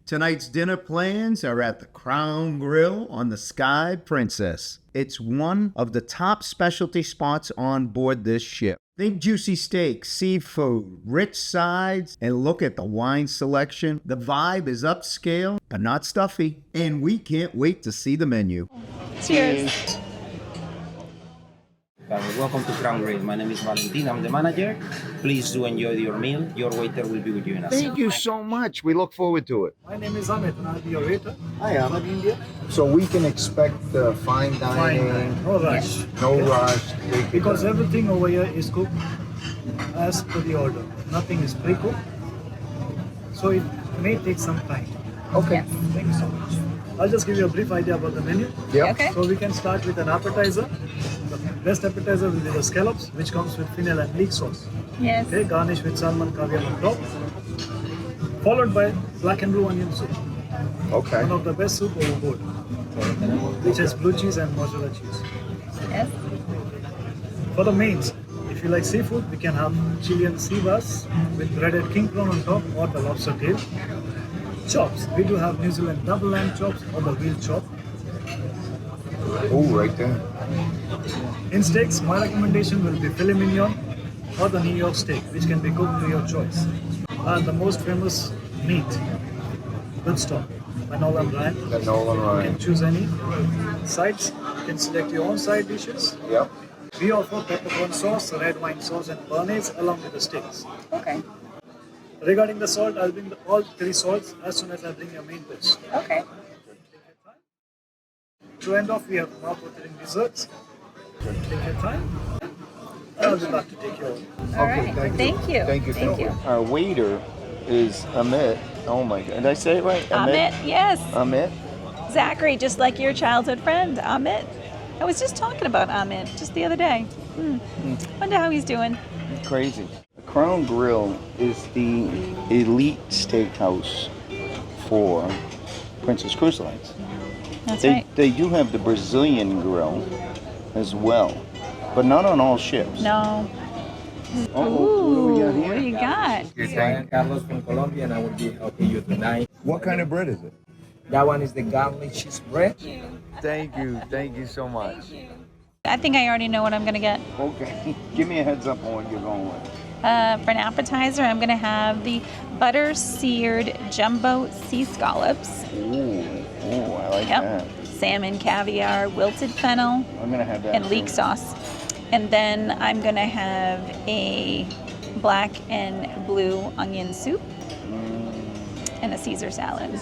Tonight's dinner plans are at the Crown Grill on the Sky Princess. It's one of the top specialty spots on board this ship. Think juicy steaks, seafood, rich sides, and look at the wine selection. The vibe is upscale, but not stuffy. And we can't wait to see the menu. Cheers. Welcome to Crown Grill. My name is Valentin. I'm the manager. Please do enjoy your meal. Your waiter will be with you in a second. Thank you so much. We look forward to it. My name is Amit and I'll be your waiter. Hi, I'm Amit. in India. So we can expect fine dining, No rush. no rush. Because everything over here is cooked as per the order. Nothing is pre-cooked. So it may take some time. Okay. Thank you so much. I'll just give you a brief idea about the menu. Yeah. Okay. So we can start with an appetizer. The best appetizer will be the scallops, which comes with fennel and leek sauce. Yes. Okay, garnished with salmon caviar on top. Followed by black and blue onion soup. Okay. One of the best soup overboard. Which has blue cheese and mozzarella cheese. Yes. For the mains, if you like seafood, we can have Chilean sea bass with breaded king prawn on top or the lobster tail. Chops, we do have New Zealand double lamb chops or the veal chop. Oh, right there. In steaks, my recommendation will be filet mignon or the New York steak, which can be cooked to your choice. And the most famous meat, Goodstock, by Nolan brand. The Nolan You Ryan. can choose any. Sides, you can select your own side dishes. Yep. We offer peppercorn sauce, red wine sauce and béarnaise along with the steaks. Okay. Regarding the salt, I'll bring all three salts as soon as I bring your main dish. Okay. To end off, we have mouth-watering desserts. Take your time. I'll be back to take your order. All right. Thank you. Thank you. Our waiter is Amit. Oh my God. Did I say it right? Amit, yes. Amit? Zachary, just like your childhood friend, Amit. I was just talking about Amit just the other day. Wonder how he's doing. Crazy. The Crown Grill is the elite steakhouse for Princess Cruise Lines. That's right. They do have the Brazilian grill as well, but not on all ships. No. Ooh, what do we got What do here? you got? Ryan Carlos from Colombia, and I will be helping you tonight. What kind of bread is it? That one is the garlic cheese bread. Thank you so much. I think I already know what I'm going to get. Okay, give me a heads up on what you're going with. For an appetizer, I'm going to have the butter-seared jumbo sea scallops. Ooh, I like that. Salmon, caviar, wilted fennel, I'm gonna have that. and leek too. sauce. And then I'm going to have a black and blue onion soup and a Caesar salad.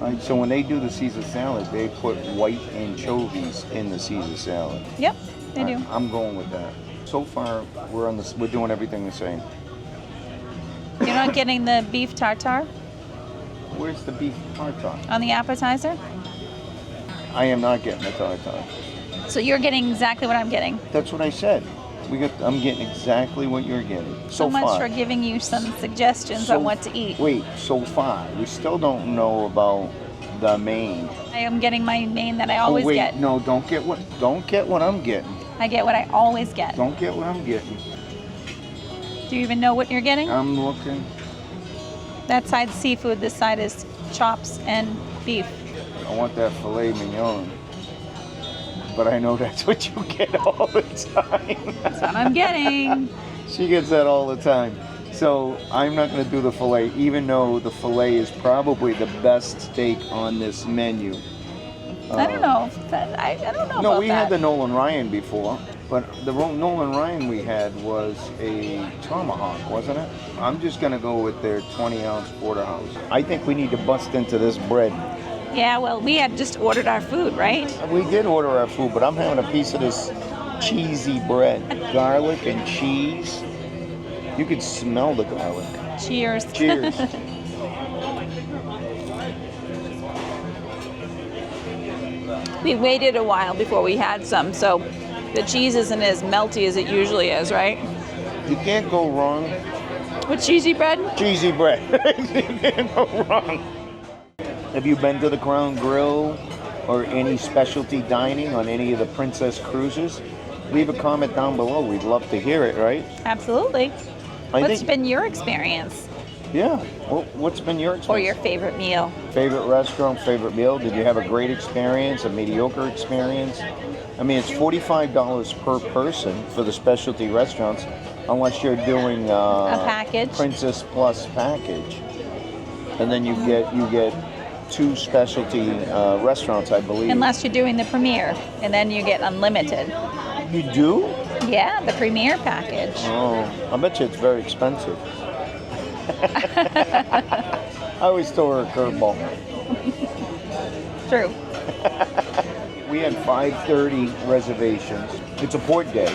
All right, so when they do the Caesar salad, they put white anchovies in the Caesar salad. Yep, they do. I'm going with that. So far, we're doing everything the same. You're not getting the beef tartare Where's the beef tartare? on the appetizer? I am not getting the tartare. So you're getting exactly what I'm getting. That's what I said. I'm getting exactly what you're getting. So much far. for giving you some suggestions on what to eat. Wait, so far, we still don't know about the main. I am getting my main that I always get. No, don't get what I'm getting. I get what I always get. Don't get what I'm getting. Do you even know what you're getting? I'm looking. That side's seafood, this side is chops and beef. I want that filet mignon. But I know that's what you get all the time. That's what I'm getting. She gets that all the time. So I'm not going to do the filet, even though the filet is probably the best steak on this menu. I don't know. I don't know No, about we that. had the Nolan Ryan before, but the Nolan Ryan we had was a tomahawk, wasn't it? I'm just going to go with their 20-ounce porterhouse. I think we need to bust into this bread. Yeah, well, we had just ordered our food, right? We did order our food, but I'm having a piece of this cheesy bread. Garlic and cheese. You could smell the garlic. Cheers. Cheers. We waited a while before we had some, so the cheese isn't as melty as it usually is, right? You can't go wrong. With cheesy bread? Cheesy bread. You can't go wrong. Have you been to the Crown Grill or any specialty dining on any of the Princess cruises? Leave a comment down below. We'd love to hear it, right? Absolutely. I What's think been your experience? Yeah. Well, what's been your experience? Or your favorite meal? Favorite restaurant, favorite meal? Did you have a great experience, a mediocre experience? I mean, it's $45 per person for the specialty restaurants, unless you're doing A package? Princess Plus package, and then you get 2 specialty restaurants, I believe. Unless you're doing the premiere, and then you get unlimited. You do? Yeah, the premiere package. Oh, I bet you it's very expensive. I always throw her a curveball. True. We had 5:30 reservations. It's a port day,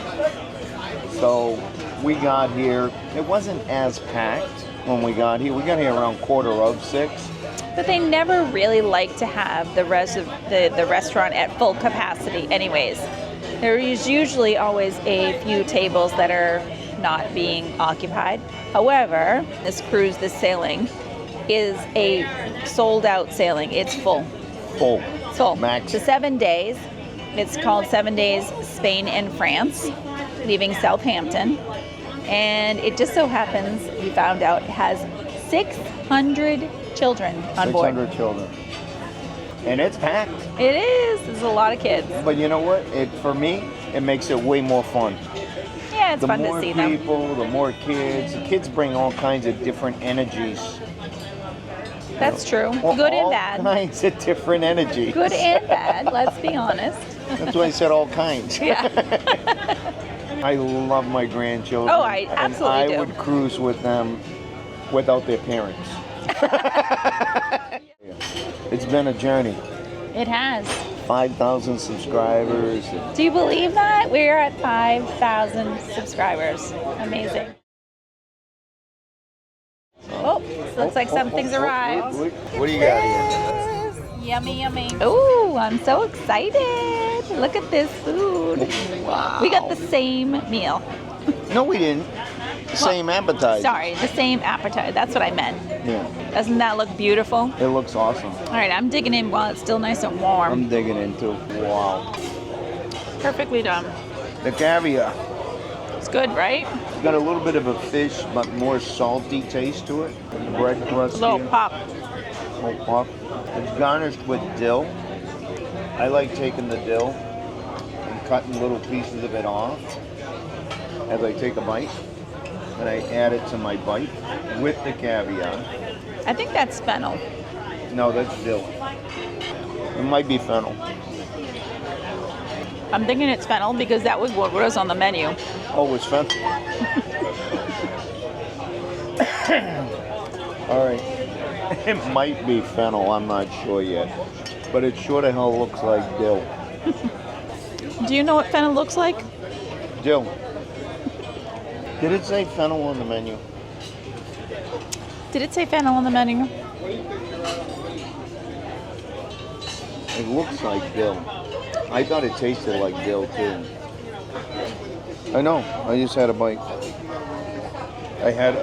so we got here. It wasn't as packed when we got here. We got here around 5:45. But they never really like to have the restaurant at full capacity anyways. There is usually always a few tables that are not being occupied. However, this cruise, this sailing, is a sold out sailing. It's full. Full. It's full. Max. So 7 days. It's called 7 Days Spain and France, leaving Southampton. And it just so happens, we found out, it has 600 children on board. 600 children. And it's packed. It is. There's a lot of kids. But you know what? For me, it makes it way more fun. Yeah, it's The fun to more see them. people, the more kids. The kids bring all kinds of different energies. That's true. Well, Good and all bad. kinds of different energies. Good and bad, let's be honest. That's why I said all kinds. Yeah. I love my grandchildren. Oh, I absolutely and I do. would cruise with them without their parents. It's been a journey. It has. 5,000 subscribers. Do you believe that? We're at 5,000 subscribers. Amazing. Oh, looks like something's arrived. What do you got here? Yummy, yummy. Oh, I'm so excited. Look at this food. Wow. We got the same meal. No, we didn't. Same appetizer. Sorry, the same appetizer. That's what I meant. Yeah, Doesn't that look beautiful? it looks awesome. All right, I'm digging in while it's still nice and warm. I'm digging into. Wow. Perfectly done. The caviar. It's good, right? It's got a little bit of a fish, but more salty taste to it. Bread crust. A little here. pop. Little pop. It's garnished with dill. I like taking the dill and cutting little pieces of it off as I take a bite. And I add it to my bite with the caviar. I think that's fennel. No, that's dill. It might be fennel. I'm thinking it's fennel because that was what was on the menu. Oh, it's fennel. All right. It might be fennel, I'm not sure yet. But it sure the hell looks like dill. Do you know what fennel looks like? Dill. Did it say fennel on the menu? Did it say fennel on the menu? It looks like dill. I thought it tasted like dill too. I know. I just had a bite. I had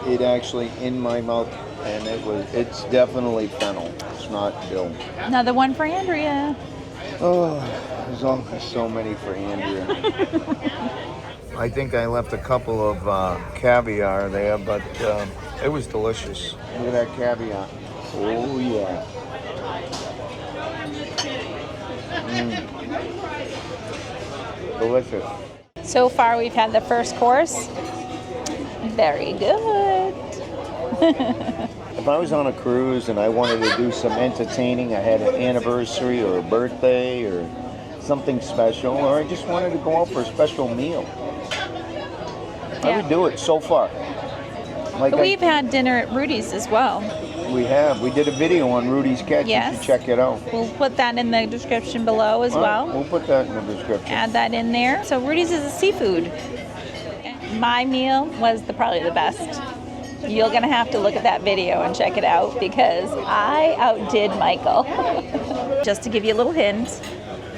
it actually in my mouth, and it's definitely fennel. It's not dill. Another one for Andrea. Oh, there's always so many for Andrea. I think I left a couple of caviar there, but it was delicious. Look at that caviar. Oh yeah. Delicious. So far, we've had the first course. Very good. If I was on a cruise and I wanted to do some entertaining, I had an anniversary or a birthday or something special, or I just wanted to go out for a special meal, I would do it so far. Like But we've had dinner at Rudi's as well. We did a video on Rudi's Catch. Yes. You should check it out. We'll put that in the description below as well. We'll put that in the description. Add that in there. So Rudi's is a seafood. My meal was probably the best. You're gonna have to look at that video and check it out because I outdid Michael. Just to give you a little hint,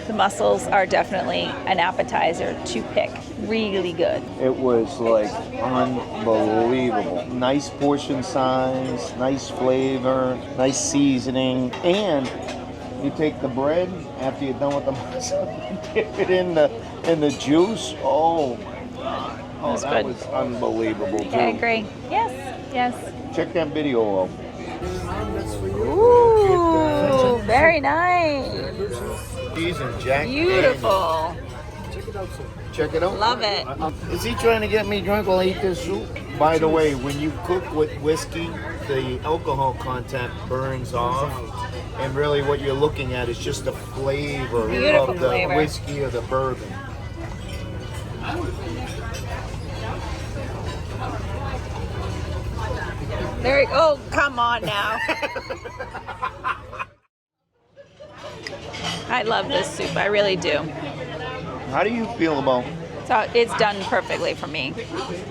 the mussels are definitely an appetizer to pick. Really good. It was like unbelievable. Nice portion size, nice flavor, nice seasoning, and you take the bread after you're done with the mussel, dip it in the juice. Oh my God! Oh, That's that good. was unbelievable too. I agree. Yes. Yes. Check that video out. Ooh, very nice. Cheese and Jack Beautiful. Check it out. Love it. Is he trying to get me drunk while I eat this soup? By the way, when you cook with whiskey, the alcohol content burns off. And really what you're looking at is just the flavor Beautiful of the flavor. whiskey or the bourbon. There. Oh, come on now. I love this soup. I really do. How do you feel about, So it's done perfectly for me.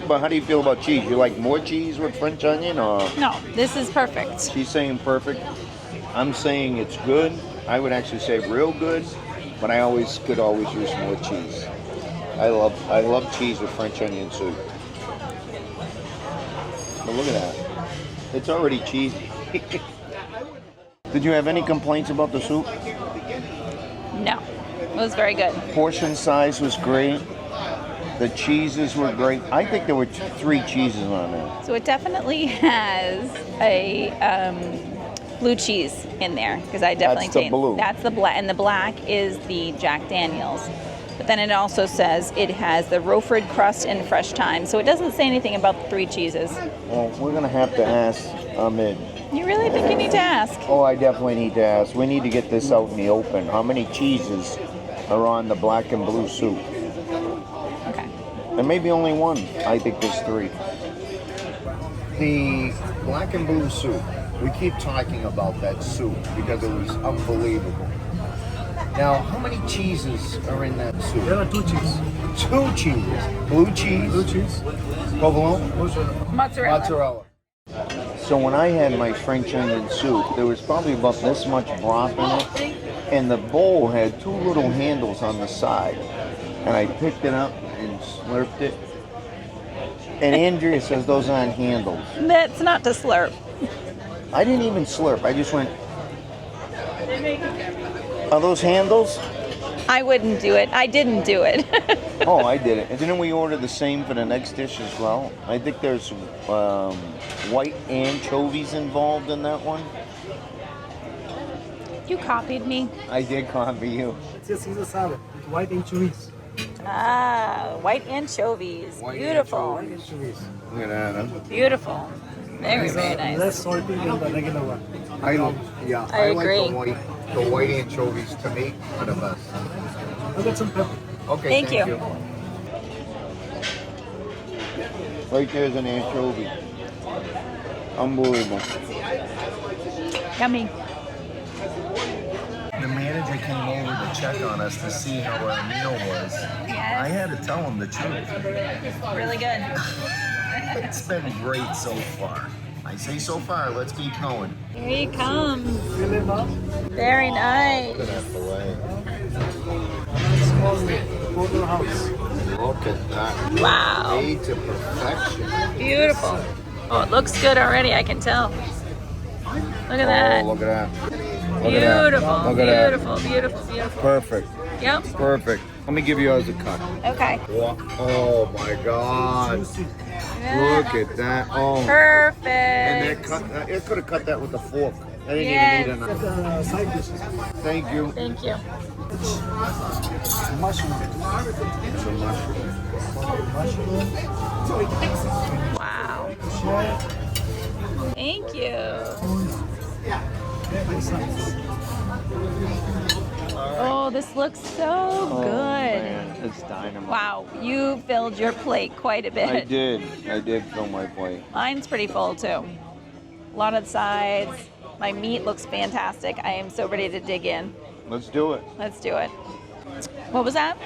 but how do you feel about cheese? You like more cheese with French onion or? No, this is perfect. She's saying perfect. I'm saying it's good. I would actually say real good, but I could always use more cheese. I love cheese with French onion soup. But look at that. It's already cheesy. Did you have any complaints about the soup? No, it was very good. Portion size was great. The cheeses were great. I think there were 3 cheeses on there. So it definitely has a blue cheese in there because I definitely That's the taste blue. That's the black, and the black is the Jack Daniels. But then it also says it has the Roquefort crust and fresh thyme. So it doesn't say anything about the 3 cheeses. Well, we're gonna have to ask Ahmed. You really think you need to ask? Oh, I definitely need to ask. We need to get this out in the open. How many cheeses are on the black and blue soup? Okay. There may be only one. I think there's 3. The black and blue soup. We keep talking about that soup because it was unbelievable. Now, how many cheeses are in that soup? There are 2 cheeses. 2 cheeses. Blue cheese, Blue cheese, provolone, Mozzarella. mozzarella. So when I had my French onion soup, there was probably about this much broth in it, and the bowl had 2 little handles on the side. And I picked it up and slurped it. And Andrea says those aren't handles. That's not to slurp. I didn't even slurp. I just went, are those handles? I wouldn't do it. I didn't do it. Oh, I did it. And didn't we order the same for the next dish as well? I think there's white anchovies involved in that one. You copied me. I did copy you. it's a Caesar salad with white anchovies. Ah, white anchovies. Beautiful. White anchovies. Look at that, huh? Beautiful. Very, very nice. Less salty than the regular one. I agree. like the white anchovies to me are the best. I'll get some pepper. Okay, Thank you. Right there's an anchovy. Unbelievable. Yummy. The manager came over to check on us to see how our meal was. I had to tell him the truth. Really good. It's been great so far. I say so far, let's keep going. Here he comes. Fill it up. Very nice. Look at the way. Small porterhouse. Look at that. Wow. Made to perfection. Beautiful. Oh, it looks good already, I can tell. Look at that. Oh, look at that. Beautiful, Look at that. beautiful, beautiful, beautiful. Perfect. Yep. Perfect. Let me give you yours a cut. Okay. Oh my God. Look at that. Oh. Perfect. And that cut, it could have cut that with a fork. I didn't Yes. even need a knife. Side dishes. Thank you. Thank you. Mushroom. Some mushroom. Wow. Thank you. Oh, this looks so good. Man, it's dynamite. Wow, you filled your plate quite a bit. I did fill my plate. Mine's pretty full too. A lot of sides. My meat looks fantastic. I am so ready to dig in. Let's do it. Let's do it. What was that?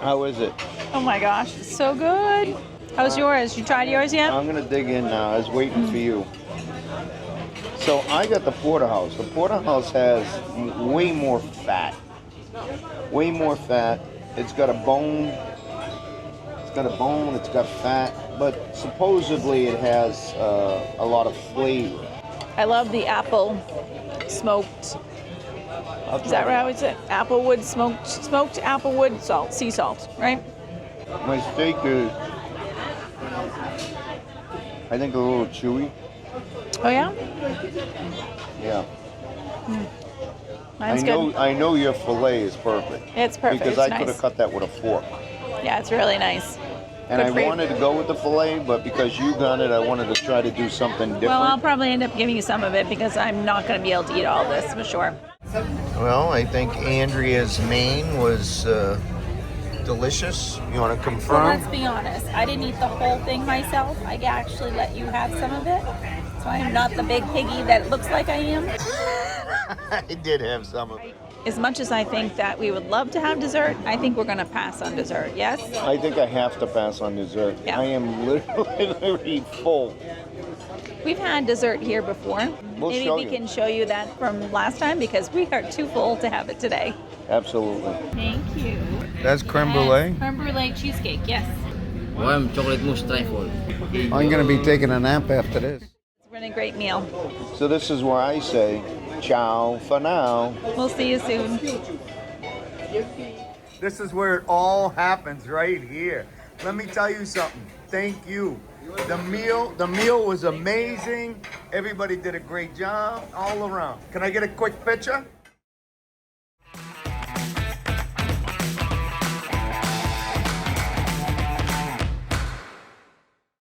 How is it? Oh my gosh, it's so good. How's yours? You tried yours yet? I'm gonna dig in now. I was waiting for you. So I got the porterhouse. The porterhouse has way more fat. Way more fat. It's got a bone. It's got a bone. It's got fat. But supposedly it has a lot of flavor. I love the apple smoked. Is that right? What's it? Applewood smoked applewood salt, sea salt, right? My steak is I think a little chewy. Oh yeah? Yeah. Mine's good. I know your fillet is perfect. It's perfect. Because It's I could nice. have cut that with a fork. Yeah, it's really nice. And Good I for you. wanted to go with the fillet, but because you got it, I wanted to try to do something different. Well, I'll probably end up giving you some of it because I'm not going to be able to eat all this for sure. Well, I think Andrea's main was delicious. You want to So confirm? let's be honest. I didn't eat the whole thing myself. I actually let you have some of it. So I am not the big piggy that it looks like I am. I did have some of it. As much as I think that we would love to have dessert, I think we're going to pass on dessert. Yes? I think I have to pass on dessert. Yeah. I am literally full. We've had dessert here before. We'll Maybe show we you. can show you that from last time because we are too full to have it today. Absolutely. Thank you. That's creme brulee. Creme brulee cheesecake, yes. Warm chocolate mousse trifle. I'm going to be taking a nap after this. It's been a great meal. So this is where I say, ciao for now. We'll see you soon. This is where it all happens, right here. Let me tell you something. Thank you. The meal was amazing. Everybody did a great job all around. Can I get a quick picture?